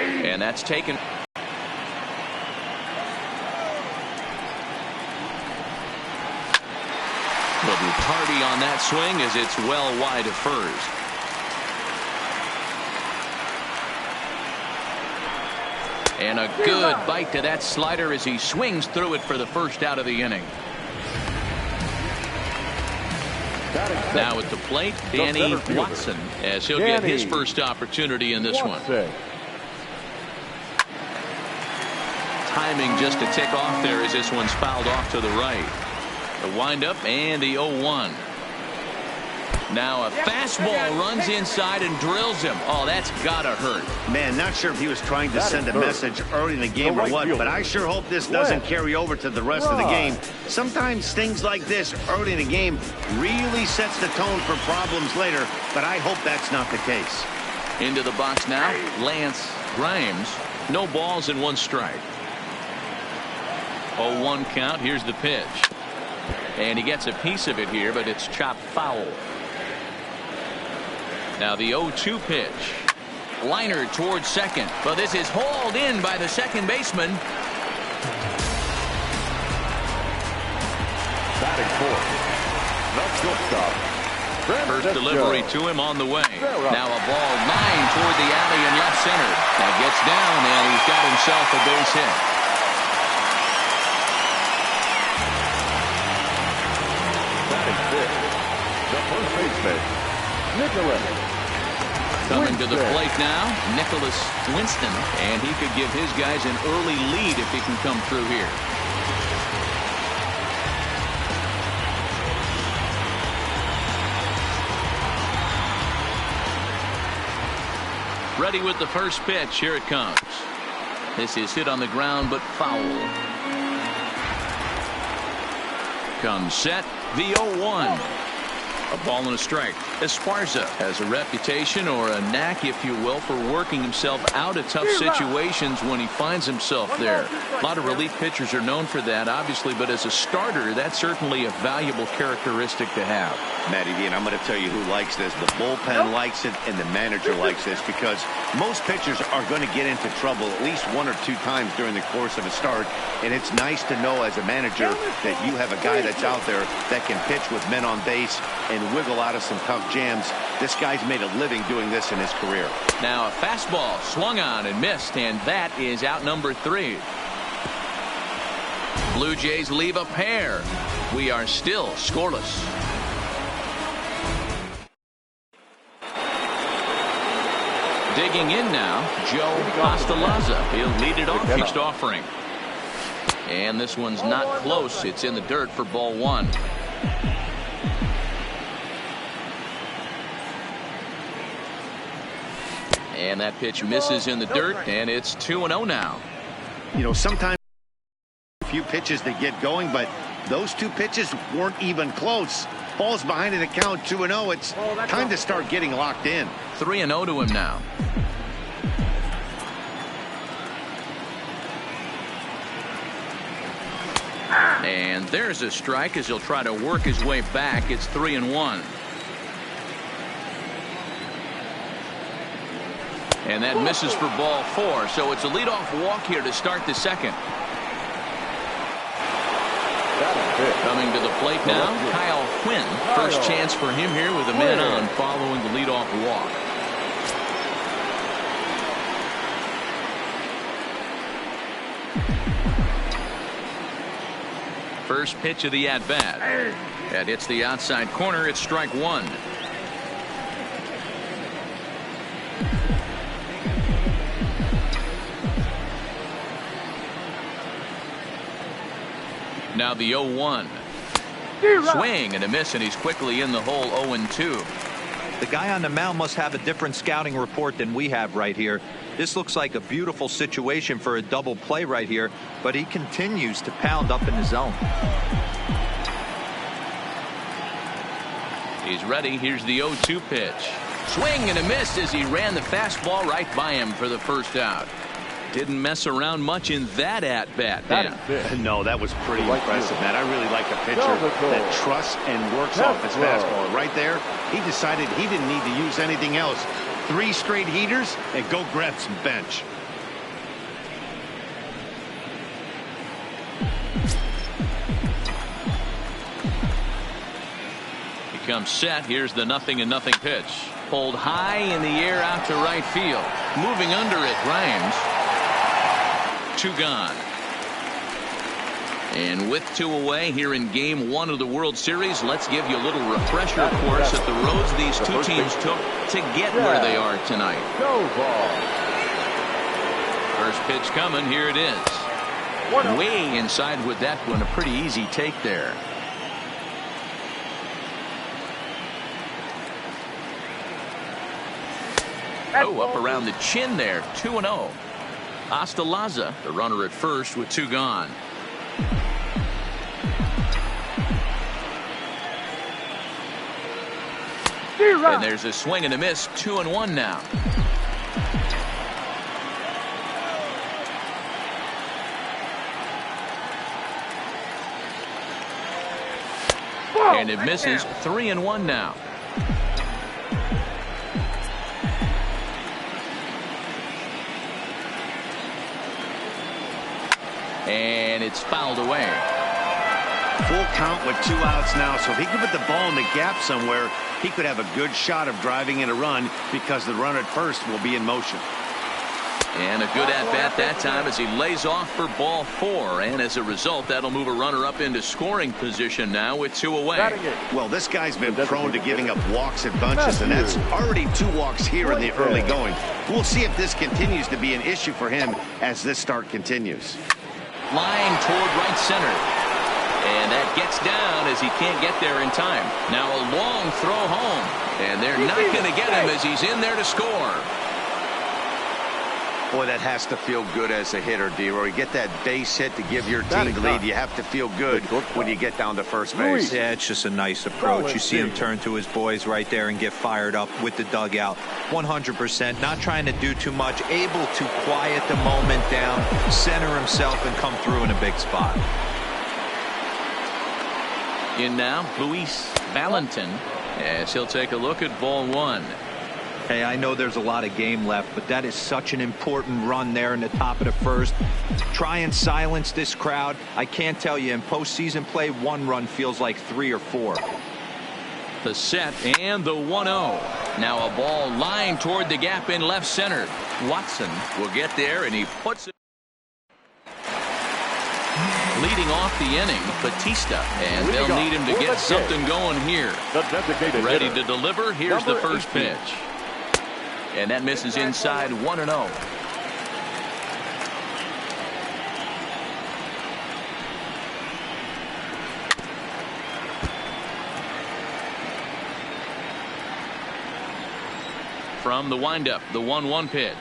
And that's taken. Will be tardy on that swing as it's well wide of first. And a good bite to that slider as he swings through it for the first out of the inning. Now at the plate, Danny Watson, as he'll get his first opportunity in this one. Timing just to tick off there as this one's fouled off to the right. The windup and the 0-1. Now a fastball runs inside and drills him. Oh, that's gotta hurt. Man, not sure if he was trying to send a message early in the game or what, but I sure hope this doesn't carry over to the rest of the game. Sometimes things like this early in the game really sets the tone for problems later, but I hope that's not the case. Into the box now, Lance Grimes. No balls and 1 strike. 0-1 count. Here's the pitch. And he gets a piece of it here, but it's chopped foul. Now the 0-2 pitch. Liner towards second, but this is hauled in by the second baseman. Batting fourth, the shortstop. First delivery to him on the way. Now a ball 9 toward the alley in left center. That gets down, and he's got himself a base hit. Batting fifth, the first baseman, Nicholas. Coming to the plate now, Nicholas Winston, and he could give his guys an early lead if he can come through here. Ready with the first pitch. Here it comes. This is hit on the ground, but foul. Comes set, the 0-1. A ball and a strike. Esparza has a reputation, or a knack if you will, for working himself out of tough situations when he finds himself there. A lot of relief pitchers are known for that, obviously, but as a starter, that's certainly a valuable characteristic to have. Matty D, and I'm going to tell you who likes this. The bullpen likes it, and the manager likes this, because most pitchers are going to get into trouble at least 1 or 2 times during the course of a start, and it's nice to know as a manager that you have a guy that's out there that can pitch with men on base and wiggle out of some tough jams. This guy's made a living doing this in his career. Now a fastball swung on and missed, and that is out number 3. Blue Jays leave a pair. We are still scoreless. Digging in now, Joe Costalaza. He'll lead it off. First offering. And this one's not close. It's in the dirt for ball 1. And that pitch misses in the dirt, and it's 2-0 now. You know, sometimes a few pitches that get going, but those 2 pitches weren't even close. Falls behind in the count, 2-0. It's time to start getting locked in. 3-0 to him now. And there's a strike as he'll try to work his way back. It's 3-1. And that misses for ball 4. So it's a leadoff walk here to start the second. Coming to the plate now, Kyle Quinn. First chance for him here with a man on following the leadoff walk. First pitch of the at-bat. That hits the outside corner. It's strike 1. Now the 0-1. Swing and a miss, and he's quickly in the hole. 0-2. The guy on the mound must have a different scouting report than we have right here. This looks like a beautiful situation for a double play right here, but he continues to pound up in the zone. He's ready. Here's the 0-2 pitch. Swing and a miss as he ran the fastball right by him for the first out. Didn't mess around much in that at-bat. No, that was pretty impressive, man. I really like a pitcher that trusts and works off his fastball. Right there, he decided he didn't need to use anything else. 3 straight heaters and go grab some bench. comes set. Here's the 0-0 pitch. Pulled high in the air out to right field. Moving under it, Grimes. 2 gone. And with 2 away here in Game 1 of the World Series, let's give you a little refresher course at the roads these 2 teams took to get where they are tonight. First pitch coming. Here it is. Way inside with that one. A pretty easy take there. Oh, up around the chin there. 2-0. Astalaza, the runner at first with 2 gone. And there's a swing and a miss. 2-1 now. And it misses. 3-1 now. And it's fouled away. Full count with 2 outs now, so if he could put the ball in the gap somewhere, he could have a good shot of driving in a run because the runner at first will be in motion. And a good at-bat that time as he lays off for ball 4. And as a result, that'll move a runner up into scoring position now with 2 away. Well, this guy's been prone to giving up walks at bunches, and that's already 2 walks here in the early going. We'll see if this continues to be an issue for him as this start continues. Flying toward right center. And that gets down as he can't get there in time. Now a long throw home. And they're not going to get him as he's in there to score. Boy, that has to feel good as a hitter, D-Roy. You get that base hit to give your team the lead. You have to feel good when you get down to first base. Yeah, it's just a nice approach. You see him turn to his boys right there and get fired up with the dugout. 100%. Not trying to do too much. Able to quiet the moment down, center himself, and come through in a big spot. In now, Luis Valentin, as he'll take a look at ball 1. Hey, I know there's a lot of game left, but that is such an important run there in the top of the first. Try and silence this crowd. I can't tell you, in postseason play, 1 run feels like 3 or 4. The set and the 1-0. Now a ball lined toward the gap in left center. Watson will get there, and he puts it. Leading off the inning, Batista, and they'll need him to get something going here. Ready to deliver. Here's the first pitch. And that misses inside. 1-0. From the windup, the 1-1 pitch.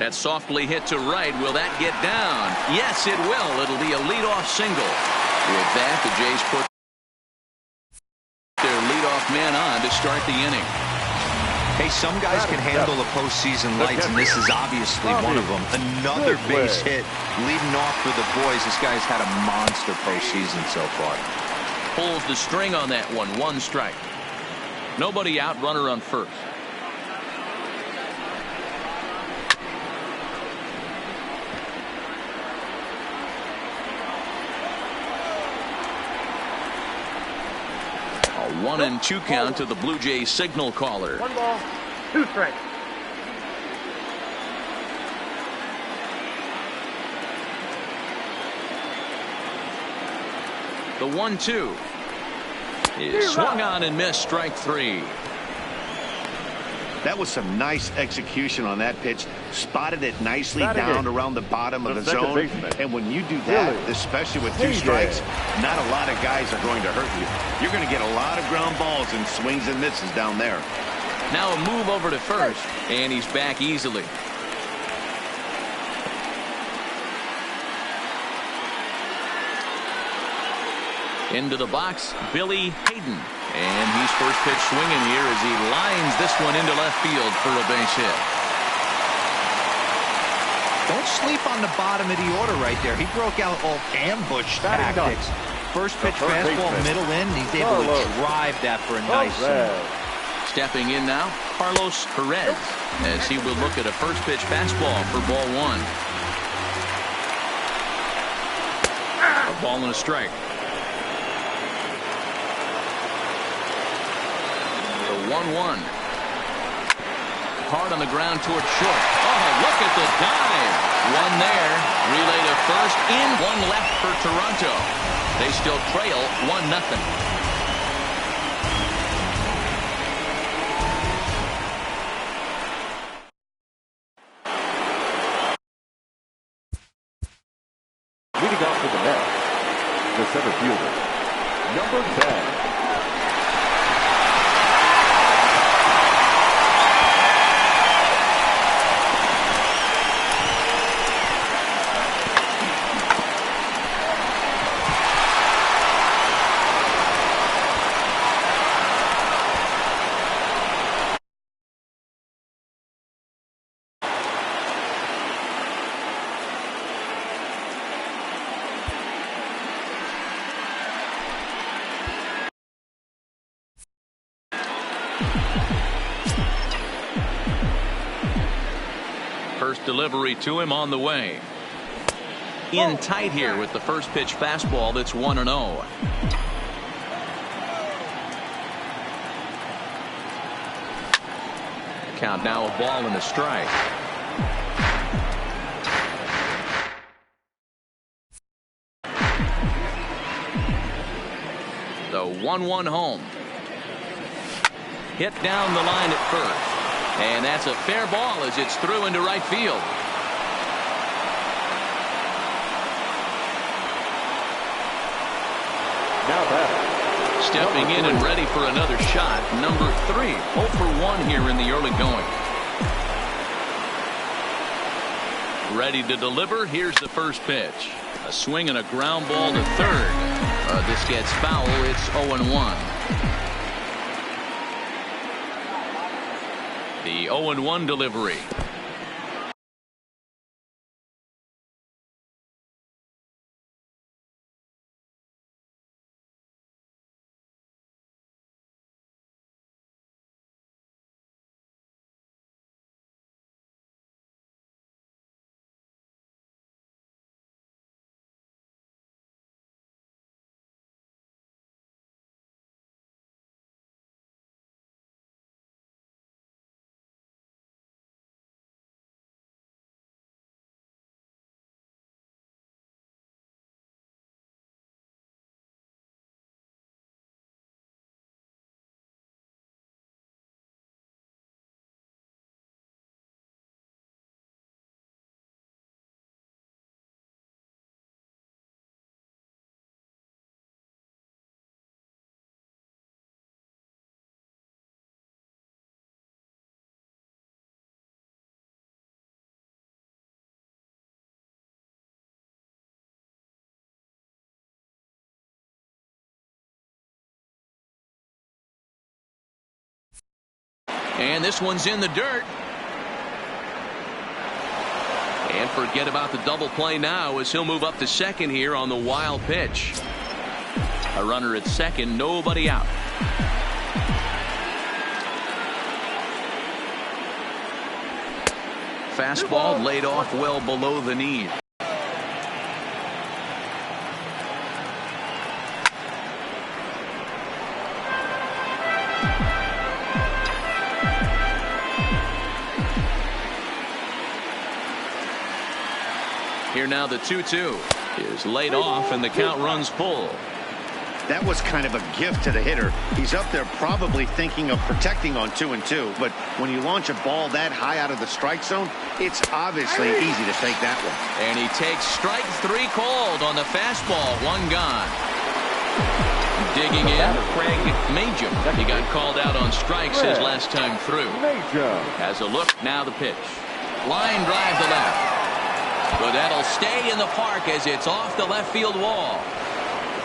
That's softly hit to right. Will that get down? Yes, it will. It'll be a leadoff single. With that, the Jays put their leadoff man on to start the inning. Hey, some guys can handle the postseason lights, and this is obviously one of them. Another base hit leading off for the boys. This guy's had a monster postseason so far. Pulls the string on that one. 1 strike. Nobody out, runner on first. A 1-2 count to the Blue Jays signal caller. 1 ball, 2 strikes. The 1-2 is swung on and missed. Strike 3. That was some nice execution on that pitch. Spotted it nicely down around the bottom of the zone. And when you do that, especially with 2 strikes, not a lot of guys are going to hurt you. You're going to get a lot of ground balls and swings and misses down there. Now a move over to first, and he's back easily. Into the box, Billy Hayden. And he's first pitch swinging here as he lines this one into left field for a base hit. Don't sleep on the bottom of the order right there. He broke out all ambush tactics. First pitch fastball, middle in. He's able to drive that for a nice swing. Stepping in now, Carlos Perez, as he will look at a first pitch fastball for ball 1. A ball and a strike. 1-1. Hard on the ground towards short. Oh, look at the dive. One there. Relay to first. In. One left for Toronto. They still trail 1-0. Leading off to the net, the center fielder, number 10. First delivery to him on the way. In tight here with the first pitch fastball that's 1-0. Count now a ball and a strike. The 1-1 home. Hit down the line at first. And that's a fair ball as it's through into right field. Now batting. Stepping in and ready for another shot. Number 3. 0 for 1 here in the early going. Ready to deliver. Here's the first pitch. A swing and a ground ball to third. This gets foul. It's 0-1. The 0-1 delivery. And this one's in the dirt. And forget about the double play now as he'll move up to second here on the wild pitch. A runner at second, nobody out. Fastball laid off well below the knee. Here now the 2-2 is laid off and the count runs full. That was kind of a gift to the hitter. He's up there probably thinking of protecting on 2-2, but when you launch a ball that high out of the strike zone, it's obviously easy to take that one. And he takes strike 3 called on the fastball. 1 gone. Digging in, Craig Majum. He got called out on strikes his last time through. Has a look, now the pitch. Line drive to left. But that'll stay in the park as it's off the left field wall.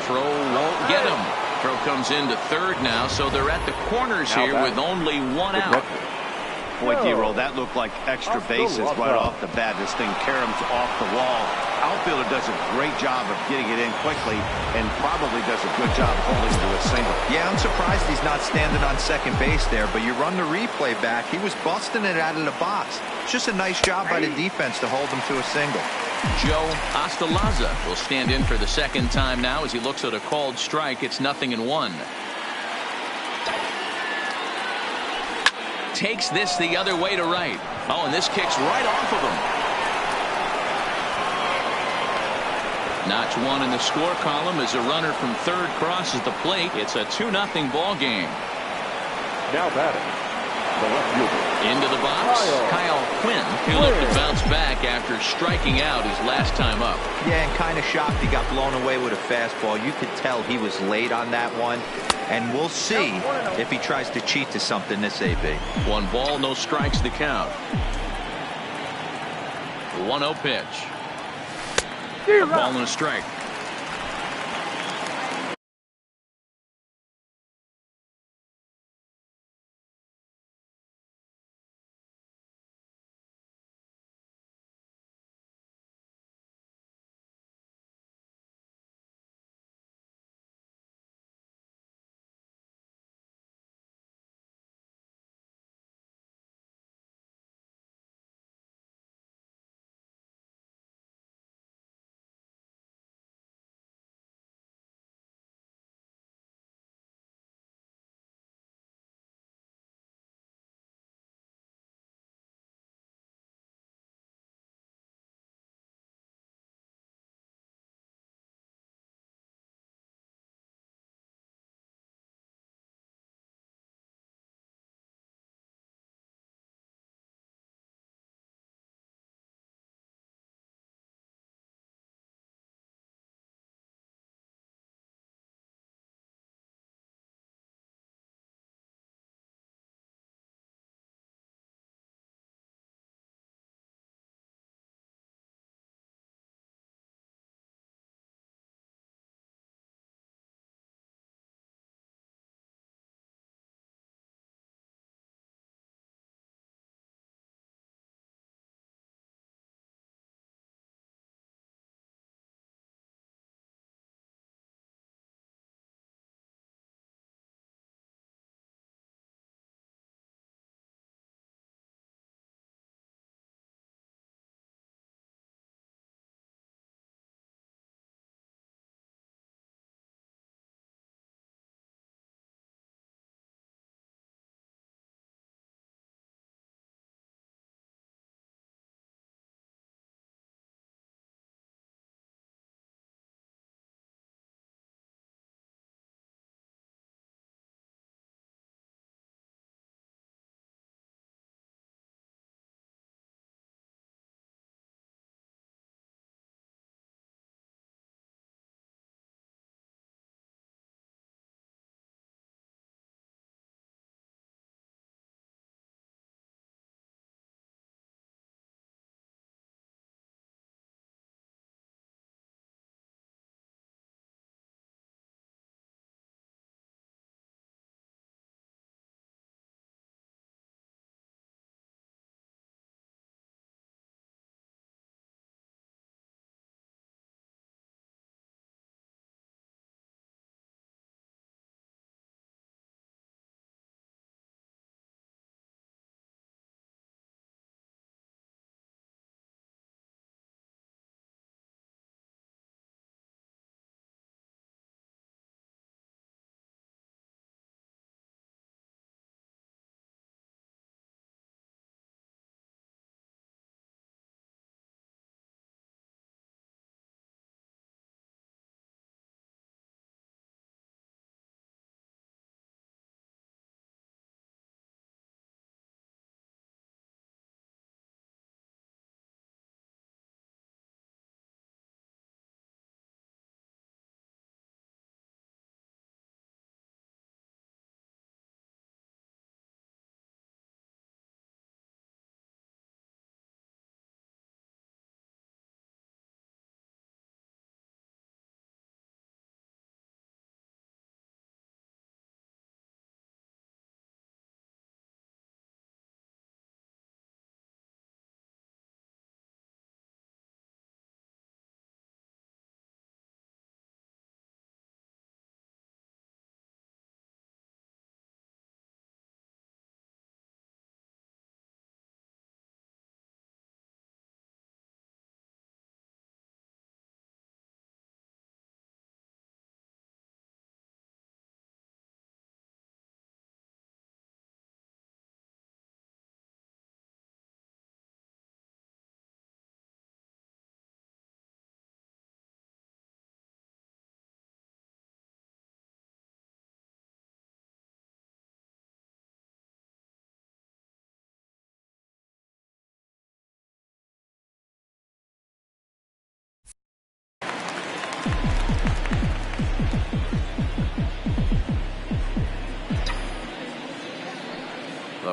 Throw won't get him. Throw comes into third now, so they're at the corners here with only 1 out. Boy, D-Roll, that looked like extra bases right off the bat. This thing caroms off the wall. Outfielder does a great job of getting it in quickly and probably does a good job holding to a single. Yeah, I'm surprised he's not standing on second base there, but you run the replay back. He was busting it out of the box. It's just a nice job by the defense to hold him to a single. Joe Ostalaza will stand in for the second time now as he looks at a called strike. It's 0-1. takes this the other way to right. Oh, and this kicks right off of him. Notch one in the score column as a runner from third crosses the plate. It's a 2-0 ball game. Now batting, the left fielder. Into the box, Kyle Quinn. He'll look to bounce back after striking out his last time up. Yeah, and kind of shocked he got blown away with a fastball. You could tell he was late on that one. And we'll see if he tries to cheat to something this AB. 1 ball, no strikes the count. 1-0 pitch. A ball and a strike.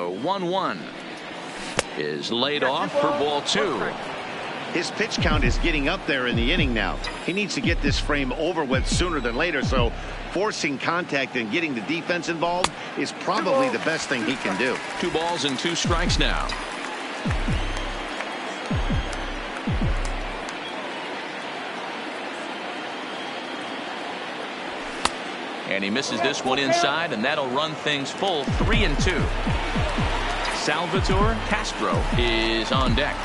The 1-1 is laid off for ball 2. His pitch count is getting up there in the inning now. He needs to get this frame over with sooner than later, so forcing contact and getting the defense involved is probably the best thing he can do. 2 balls and 2 strikes now. And he misses this one inside, and that'll run things full 3-2. Salvatore Castro is on deck.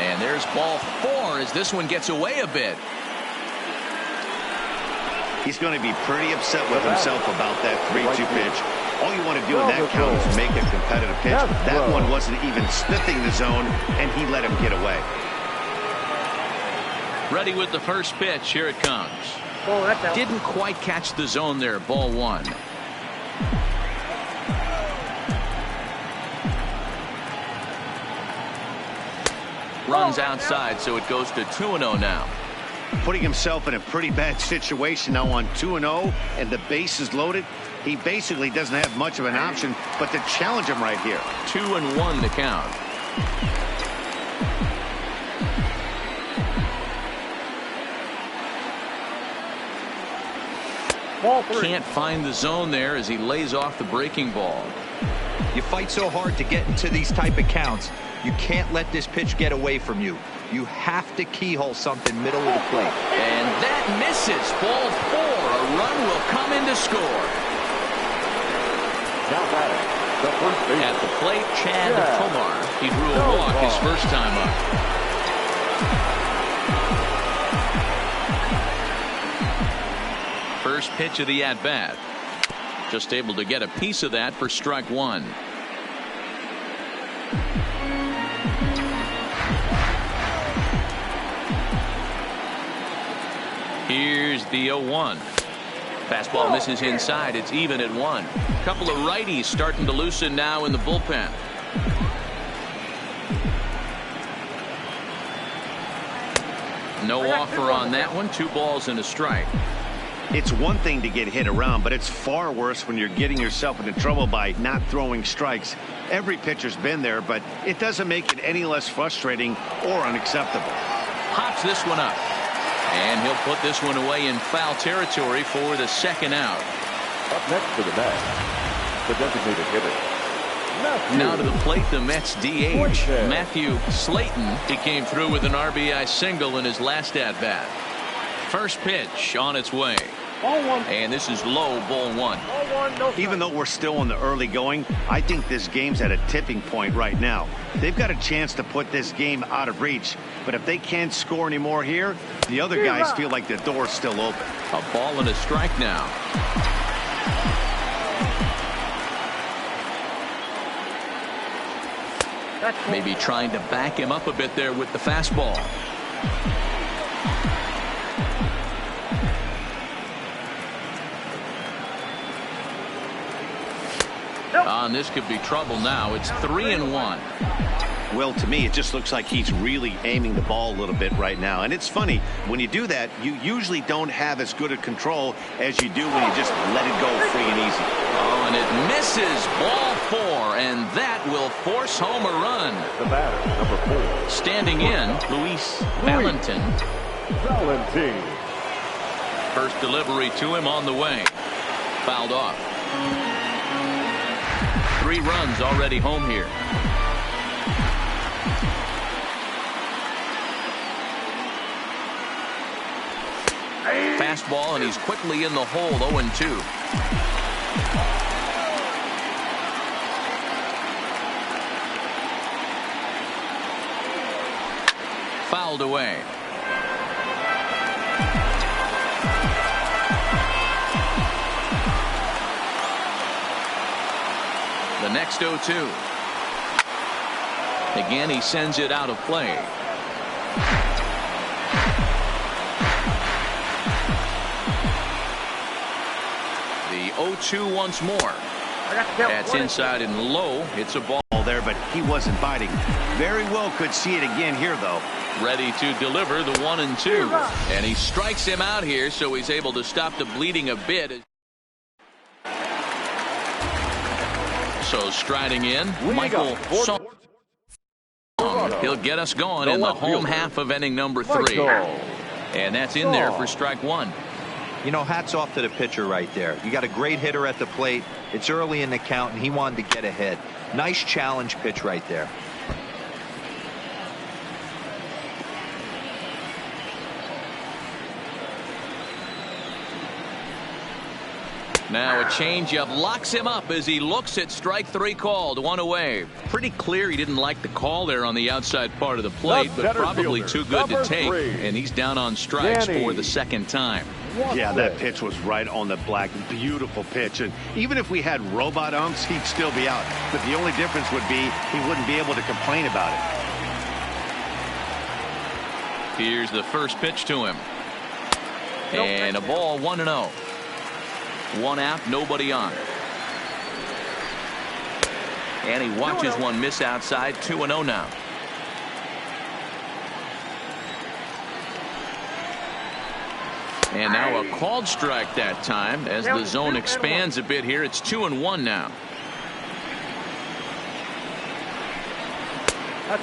And there's ball 4 as this one gets away a bit. He's going to be pretty upset with himself about that 3-2 pitch. All you want to do in that count is make a competitive pitch. That one wasn't even sniffing the zone, and he let him get away. Ready with the first pitch. Here it comes. Didn't quite catch the zone there. Ball 1. Runs outside, so it goes to 2-0 now. Putting himself in a pretty bad situation now on 2-0, and the base is loaded. He basically doesn't have much of an option but to challenge him right here. 2-1 to count. Can't find the zone there as he lays off the breaking ball. You fight so hard to get into these type of counts. You can't let this pitch get away from you. You have to keyhole something middle of the plate. And that misses. Ball 4. A run will come in to score. Now batting, the first baseman. At the plate, Chad Tomar. He drew a walk his first time up. First pitch of the at-bat. Just able to get a piece of that for strike 1. Here's the 0-1. Fastball misses inside. It's even at 1. Couple of righties starting to loosen now in the bullpen. No offer on that one. 2 balls and a strike. It's one thing to get hit around, but it's far worse when you're getting yourself into trouble by not throwing strikes. Every pitcher's been there, but it doesn't make it any less frustrating or unacceptable. Hops this one up. And he'll put this one away in foul territory for the second out. Up next to the bat, the designated hitter. Now to the plate, the Mets DH, Matthew Slayton. He came through with an RBI single in his last at-bat. First pitch on its way. And this is low, ball 1. Even though we're still in the early going, I think this game's at a tipping point right now. They've got a chance to put this game out of reach, but if they can't score anymore here, the other guys feel like the door's still open. A ball and a strike now. Maybe trying to back him up a bit there with the fastball. This could be trouble now. It's 3-1. Well, to me, it just looks like he's really aiming the ball a little bit right now. And it's funny, when you do that, you usually don't have as good a control as you do when you just let it go free and easy. Oh, and it misses. Ball 4, and that will force home a run. The batter, number 4. Standing in, Luis Valentin. First delivery to him on the way. Fouled off. 3 runs already home here. Fastball, and he's quickly in the hole. 0-2. Fouled away. The next 0-2. Again, he sends it out of play. The 0-2 once more. That's inside and low. It's a ball there, but he wasn't biting. Very well could see it again here, though. Ready to deliver the 1-2. And he strikes him out here, so he's able to stop the bleeding a bit. So striding in, Leading Michael up for Song. He'll get us going the in the left home fielder, half of inning number 3. Michael And that's in there for Song. strike 1. You know, hats off to the pitcher right there. You got a great hitter at the plate. It's early in the count, and he wanted to get ahead. Nice challenge pitch right there. Now a changeup locks him up as he looks at strike 3 called. 1 away. Pretty clear he didn't like the call there on the outside part of the plate, but probably too good to take. And he's down on strikes for the second time. Yeah, that pitch was right on the black. Beautiful pitch. And even if we had robot umps, he'd still be out. But the only difference would be he wouldn't be able to complain about it. Here's the first pitch to him. And a ball 1-0. 1 out, nobody on. And he watches one miss outside. 2-0 now. And now a called strike that time as the zone expands a bit here. It's 2-1 now.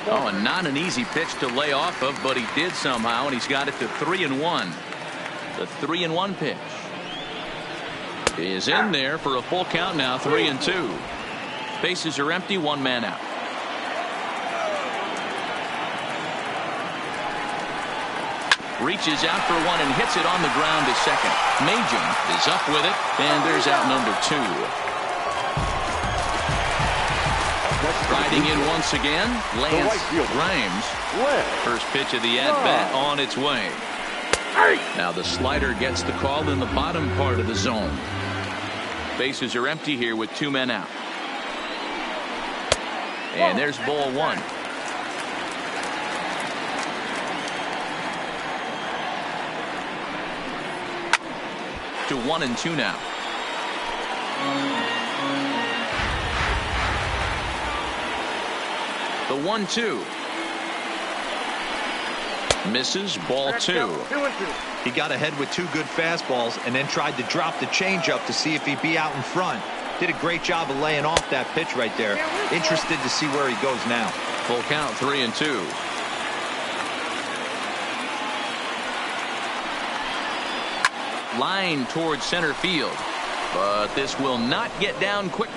Oh, and not an easy pitch to lay off of, but he did somehow, and he's got it to 3-1. The 3-1 pitch is in there for a full count now. 3-2. Bases are empty. 1 man out. Reaches out for one and hits it on the ground to second. Majin is up with it, and there's out number 2. Riding in once again, Lance Grimes. First pitch of the at-bat on its way. Now the slider gets the call in the bottom part of the zone. Bases are empty here with 2 men out. And there's ball 1. To 1-2 now. The 1-2. Misses. Ball 2. He got ahead with 2 good fastballs and then tried to drop the changeup to see if he'd be out in front. Did a great job of laying off that pitch right there. Interested to see where he goes now. Full count. 3-2. Line towards center field, but this will not get down quick.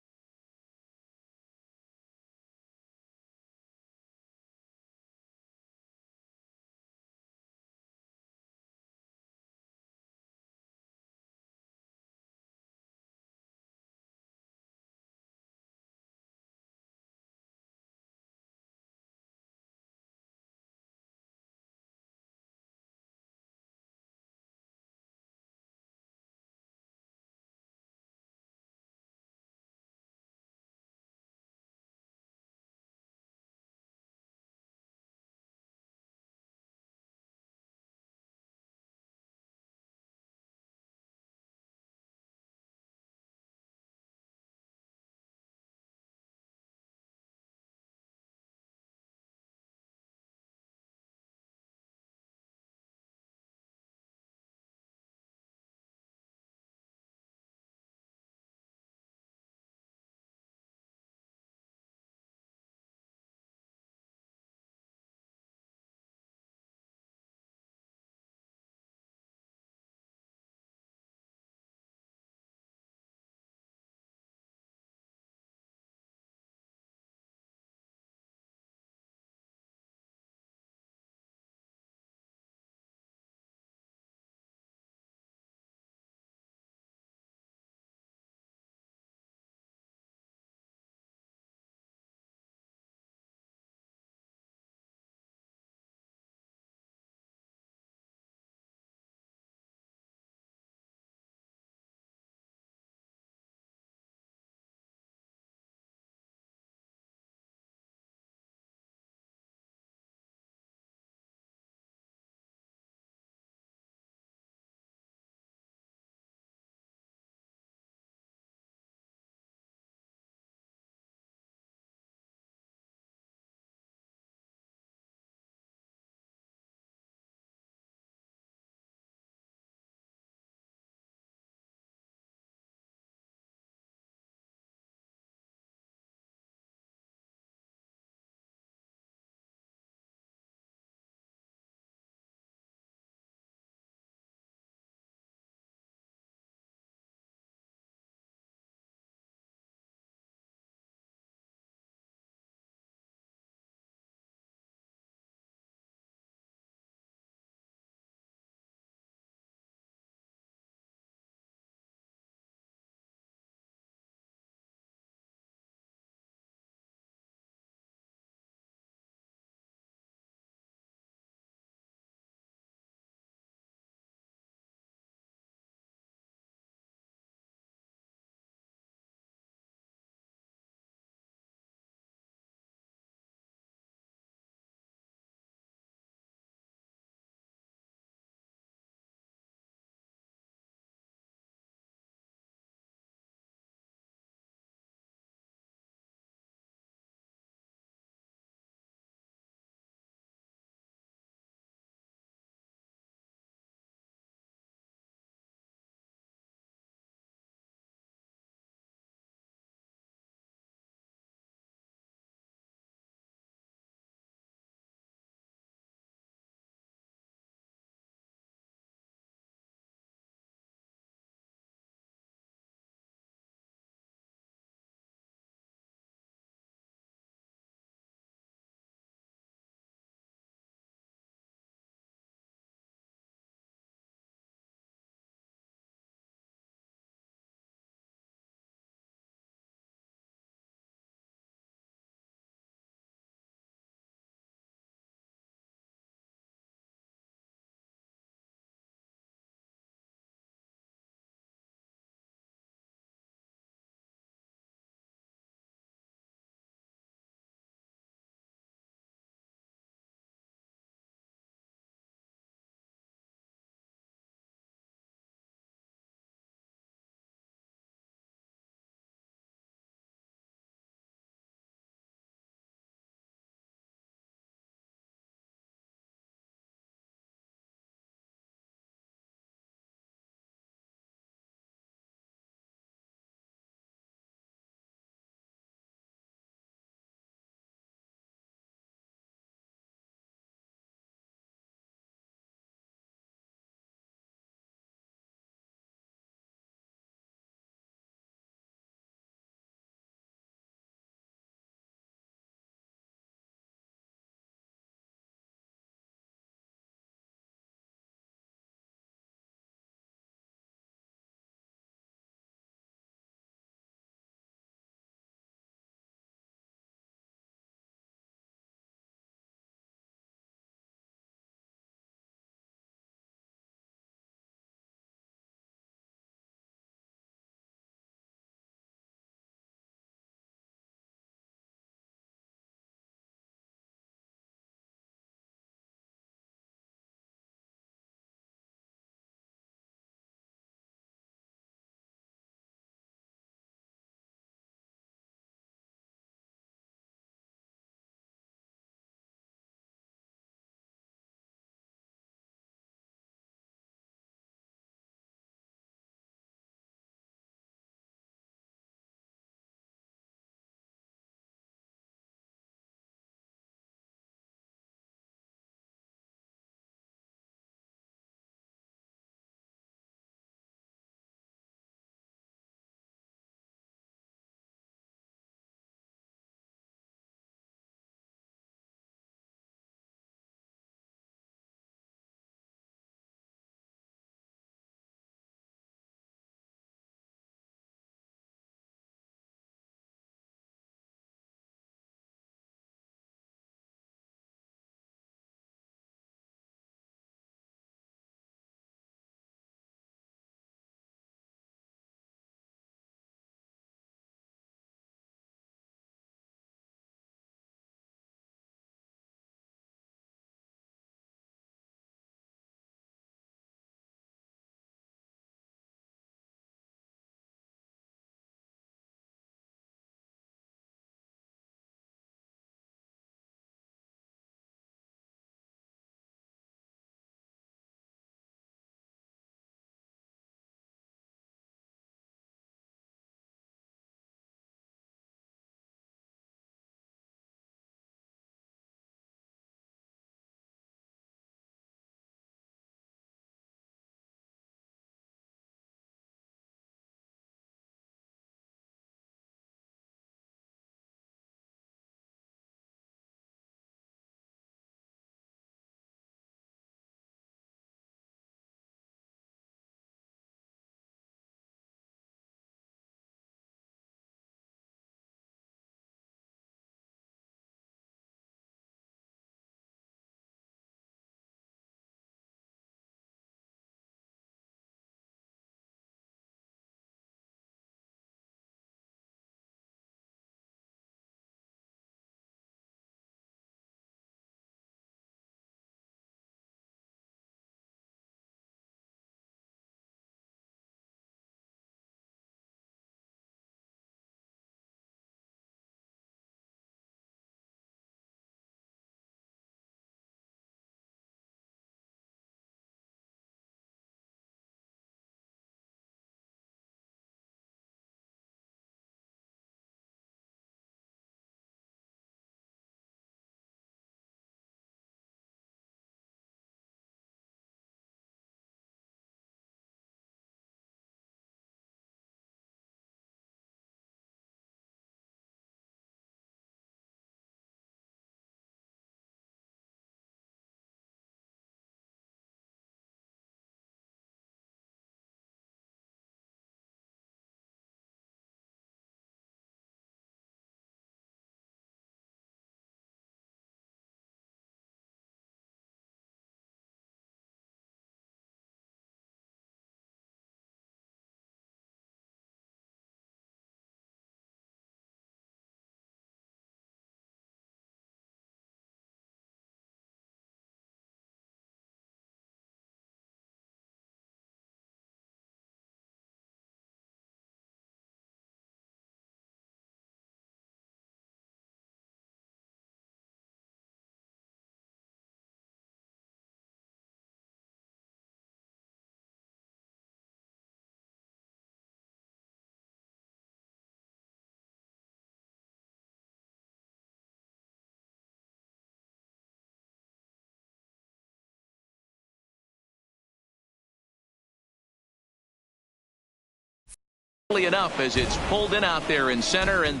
enough as it's pulled in out there in center. And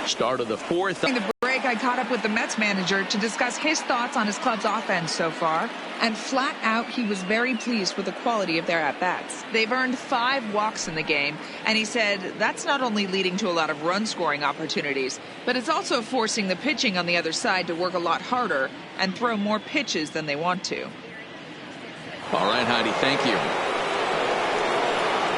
start of the fourth. During the break, I caught up with the Mets manager to discuss his thoughts on his club's offense so far. And flat out, he was very pleased with the quality of their at-bats. They've earned 5 walks in the game, and he said that's not only leading to a lot of run-scoring opportunities, but it's also forcing the pitching on the other side to work a lot harder and throw more pitches than they want to. All right, Heidi, thank you.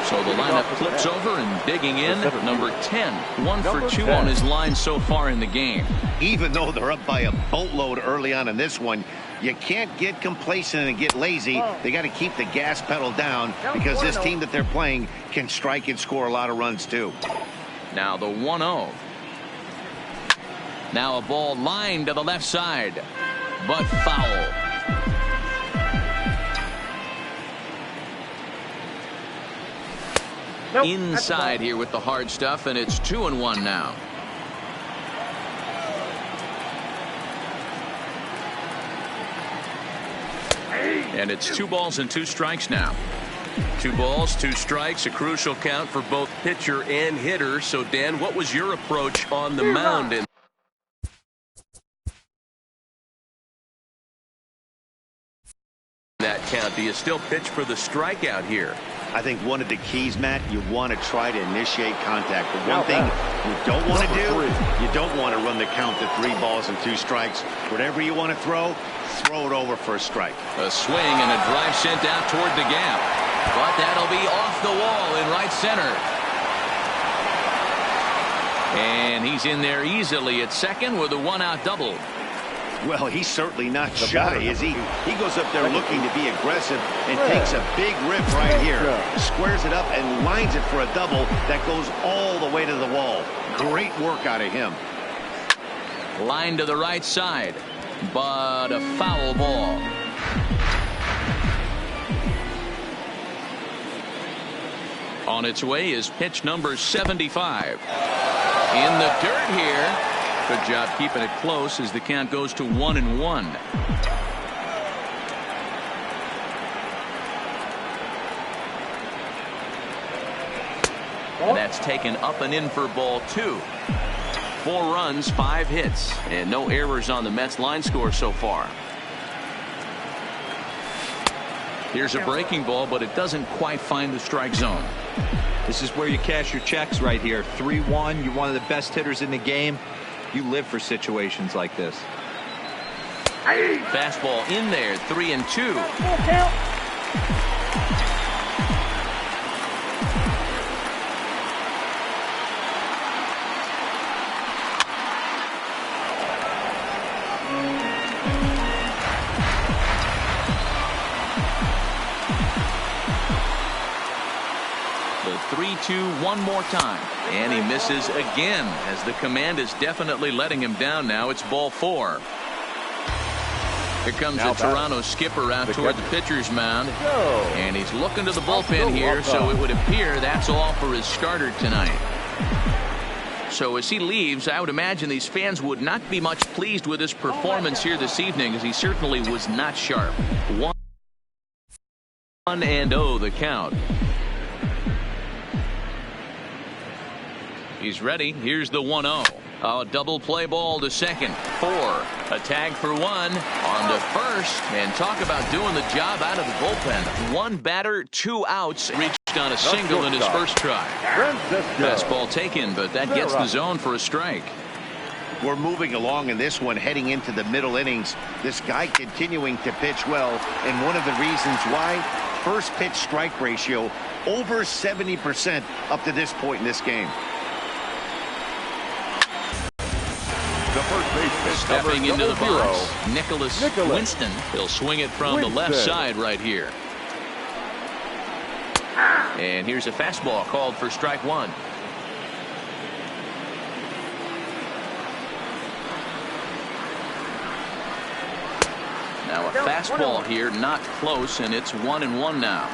So the lineup flips over and digging in, number 10. 1 for 2 on his line so far in the game. Even though they're up by a boatload early on in this one, you can't get complacent and get lazy. They got to keep the gas pedal down because this team that they're playing can strike and score a lot of runs too. Now the 1-0. Now a ball lined to the left side, but foul. Inside here with the hard stuff, and it's 2-1 now. And it's 2 balls and 2 strikes now. 2 balls, 2 strikes, a crucial count for both pitcher and hitter. So, Dan, what was your approach on the mound in that count? Do you still pitch for the strikeout here? I think one of the keys, Matt, you want to try to initiate contact. But one thing you don't want to do, you don't want to run the count to 3 balls and 2 strikes. Whatever you want to throw it over for a strike. A swing and a drive sent out toward the gap. But that'll be off the wall in right center. And he's in there easily at second with a 1-out double. Well, he's certainly not shy, is he? He goes up there looking to be aggressive and takes a big rip right here. Squares it up and lines it for a double that goes all the way to the wall. Great work out of him. Line to the right side, but a foul ball. On its way is pitch number 75. In the dirt here. Good job keeping it close as the count goes to 1-1. And that's taken up and in for ball 2. 4 runs, 5 hits, and no errors on the Mets line score so far. Here's a breaking ball, but it doesn't quite find the strike zone. This is where you cash your checks right here. 3-1. You're one of the best hitters in the game. You live for situations like this. Fastball in there, 3-2. The 3-2 one more time, and he misses again as the command is definitely letting him down now. It's ball 4. Here comes the Toronto skipper out toward the pitcher's mound, and he's looking to the bullpen here, so it would appear that's all for his starter tonight. So as he leaves, I would imagine these fans would not be much pleased with his performance here this evening, as he certainly was not sharp. 1-0 the count. He's ready. Here's the 1-0. A double play ball to second. 4. A tag for 1. On to first. And talk about doing the job out of the bullpen. 1 batter, 2 outs. Reached on a single in his first try. Fastball taken, but that gets the zone for a strike. We're moving along in this one, heading into the middle innings. This guy continuing to pitch well. And one of the reasons why, first pitch strike ratio over 70% up to this point in this game. Stepping into the box, Nicholas Winston. He'll swing it from the left side right here. And here's a fastball called for strike 1. Now a fastball here, not close, and it's 1-1 now.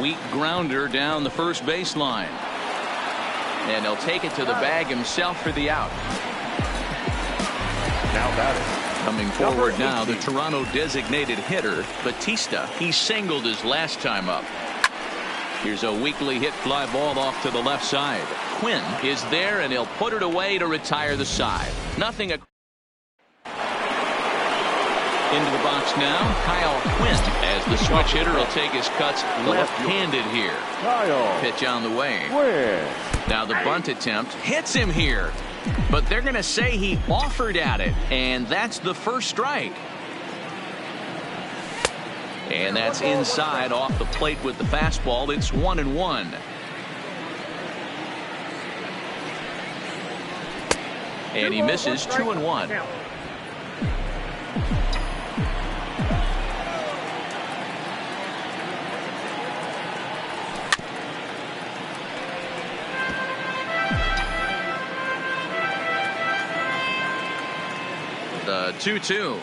Weak grounder down the first baseline. And he'll take it to the bag himself for the out. Now batting, Coming forward now, the Toronto designated hitter, Batista. He singled his last time up. Here's a weakly hit fly ball off to the left side. Quinn is there, and he'll put it away to retire the side. Nothing. Into the box now, Kyle Quinn, as the switch hitter will take his cuts left-handed here. Pitch on the way. Now the bunt attempt hits him here. But they're going to say he offered at it, and that's the first strike. And that's inside off the plate with the fastball. It's 1-1. And he misses 2-1. The 2-2.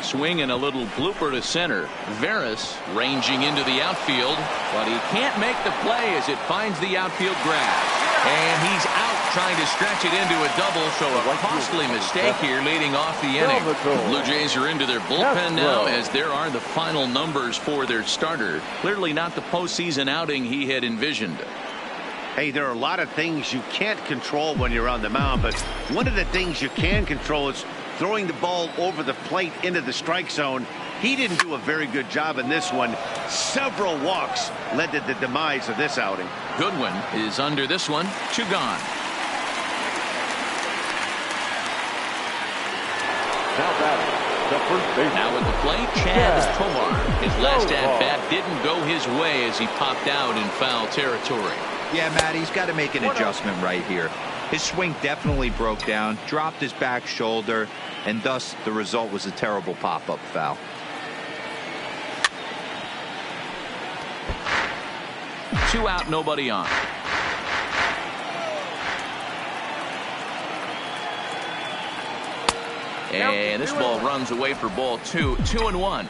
Swing and a little blooper to center. Veras ranging into the outfield, but he can't make the play as it finds the outfield grass. And he's out trying to stretch it into a double, so a costly mistake here leading off the inning. The Blue Jays are into their bullpen now, as there are the final numbers for their starter. Clearly not the postseason outing he had envisioned. Hey, there are a lot of things you can't control when you're on the mound, but one of the things you can control is throwing the ball over the plate into the strike zone. He didn't do a very good job in this one. Several walks led to the demise of this outing. Goodwin is under this one. 2 gone. Now batting, the first baseman. Now at the plate, Chad Tomar. His last at-bat didn't go his way as he popped out in foul territory. Yeah, Matt, he's got to make an adjustment right here. His swing definitely broke down, dropped his back shoulder, and thus the result was a terrible pop-up foul. Two out, nobody on. And this ball runs away for ball 2. 2-1.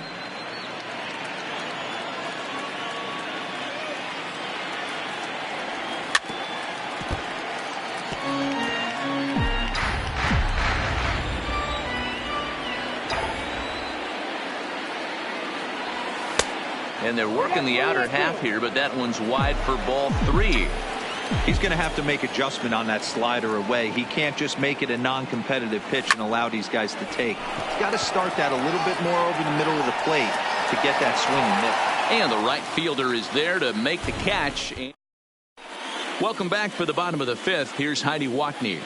And they're working the outer half here, but that one's wide for ball 3. He's going to have to make adjustment on that slider away. He can't just make it a non-competitive pitch and allow these guys to take. He's got to start that a little bit more over the middle of the plate to get that swing and miss. And the right fielder is there to make the catch. Welcome back for the bottom of the 5th. Here's Heidi Watney.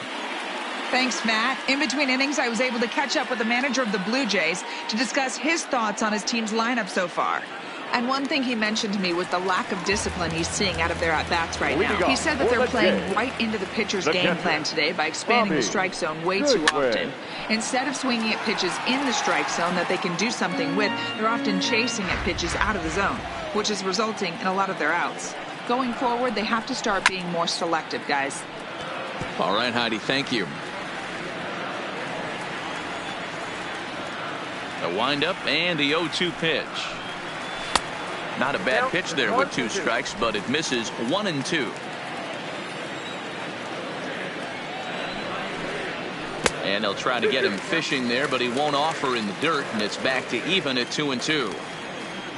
Thanks, Matt. In between innings, I was able to catch up with the manager of the Blue Jays to discuss his thoughts on his team's lineup so far. And one thing he mentioned to me was the lack of discipline he's seeing out of their at-bats right now. He said that they're playing right into the pitcher's game plan today by expanding the strike zone way too often. Instead of swinging at pitches in the strike zone that they can do something with, they're often chasing at pitches out of the zone, which is resulting in a lot of their outs. Going forward, they have to start being more selective, guys. All right, Heidi, thank you. The windup and the 0-2 pitch. Not a bad pitch there with 2 strikes, but it misses 1-2. And they'll try to get him fishing there, but he won't offer in the dirt, and it's back to even at 2-2.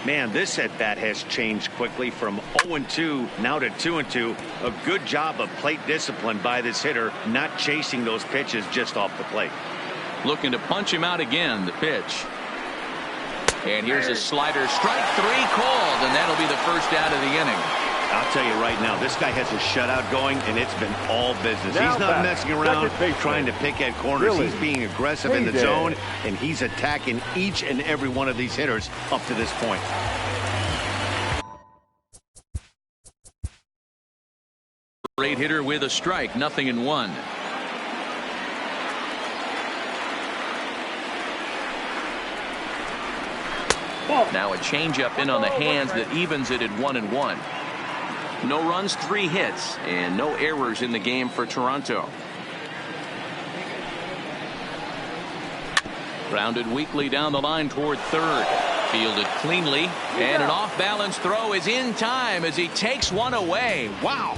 Man, this at bat has changed quickly from 0-2 now to 2-2. A good job of plate discipline by this hitter, not chasing those pitches just off the plate. Looking to punch him out again. The pitch. And here's a slider. Strike 3 called, and that'll be the first out of the inning. I'll tell you right now, this guy has a shutout going, and it's been all business. He's not messing around trying to pick at corners. He's being aggressive in the zone, and he's attacking each and every one of these hitters up to this point. Great hitter with a strike, 0-1. Now a changeup in on the hands that evens it at 1-1. No runs, 3 hits, and no errors in the game for Toronto. Grounded weakly down the line toward third. Fielded cleanly, and an off-balance throw is in time as he takes one away. Wow.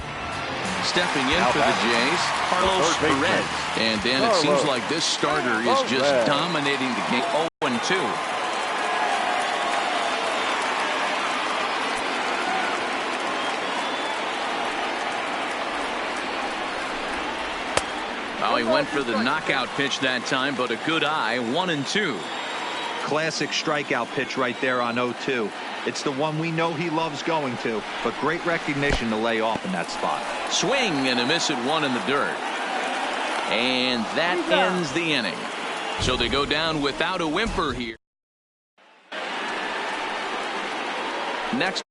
stepping in for the Jays, Carlos Perez. And Dan, it seems like this starter is just dominating the game. 0-2. Well, he went for the knockout pitch that time, but a good eye. 1-2. Classic strikeout pitch right there on 0-2. It's the one we know he loves going to, but great recognition to lay off in that spot. Swing and a miss at one in the dirt. And that ends the inning. So they go down without a whimper here. Next.